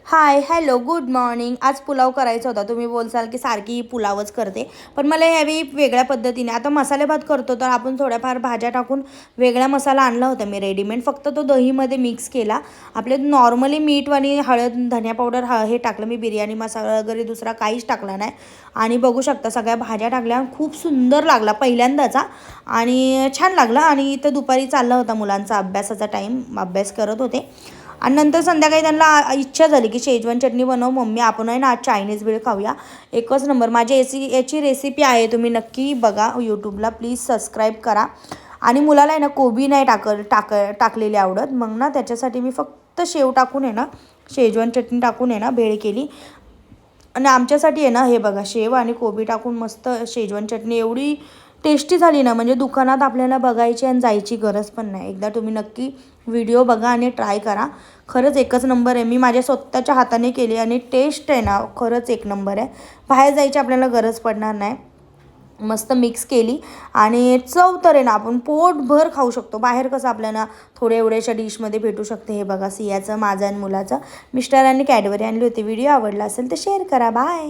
हाय, hello, good morning. आज पुलाव करायचा होता. तुम्ही बोलसाल की सारखी पुलावच करते, पण मला यावेळी वेगळ्या पद्धतीने आता मसाले भात करतो तर आपण थोड्याफार भाज्या टाकून वेगळा मसाला आणला होता मी रेडीमेड. फक्त तो दहीमध्ये मिक्स केला. आपले नॉर्मली मीठ आणि हळद, धनिया पावडर हे टाकलं मी. बिर्याणी मसाला वगैरे दुसरा काहीच टाकला नाही. आणि बघू शकता सगळ्या भाज्या टाकल्या. खूप सुंदर लागला पहिल्यांदाचा आणि छान लागला. आणि इथं दुपारी चालला होता मुलांचा अभ्यासाचा टाईम, अभ्यास करत होते. आणि नंतर संध्याकाळी त्यांना इच्छा झाली की शेजवान चटणी बनव मम्मी, आपण आहे ना आज चायनीज भेळ खाऊया. एकच नंबर. माझी याची रेसिपी आहे, तुम्ही नक्की बघा यूट्यूबला. प्लीज सबस्क्राईब करा. आणि मुलाला आहे ना कोबी नाही टाकलेली आवडत, मग ना त्याच्यासाठी मी फक्त शेव टाकून आहे ना, शेजवान चटणी टाकून आहे ना भेळ केली. आणि आमच्यासाठी आहे ना हे बघा, शेव आणि कोबी टाकून मस्त शेजवान चटणी एवढी टेस्टी झाली ना, म्हणजे दुकानात आपल्याला बघायची आणि जायची गरज पण नाही. एकदा तुम्ही नक्की व्हिडिओ बघा आणि ट्राय करा. खरंच एकच नंबर आहे. मी माझ्या स्वतःच्या हाताने केली आणि टेस्ट आहे ना खरंच एक नंबर आहे. बाहेर जायची आपल्याला गरज पडणार नाही. मस्त मिक्स केली आणि चव तर आहे ना आपण पोटभर खाऊ शकतो. बाहेर कसं आपल्याला थोड्या एवढ्याशा डिशमध्ये भेटू शकते. हे बघा, सियाचं, माझं आणि मुलाचं. मिस्टरांनी कॅडबरी आणली होती. व्हिडिओ आवडला असेल तर शेअर करा. बाय.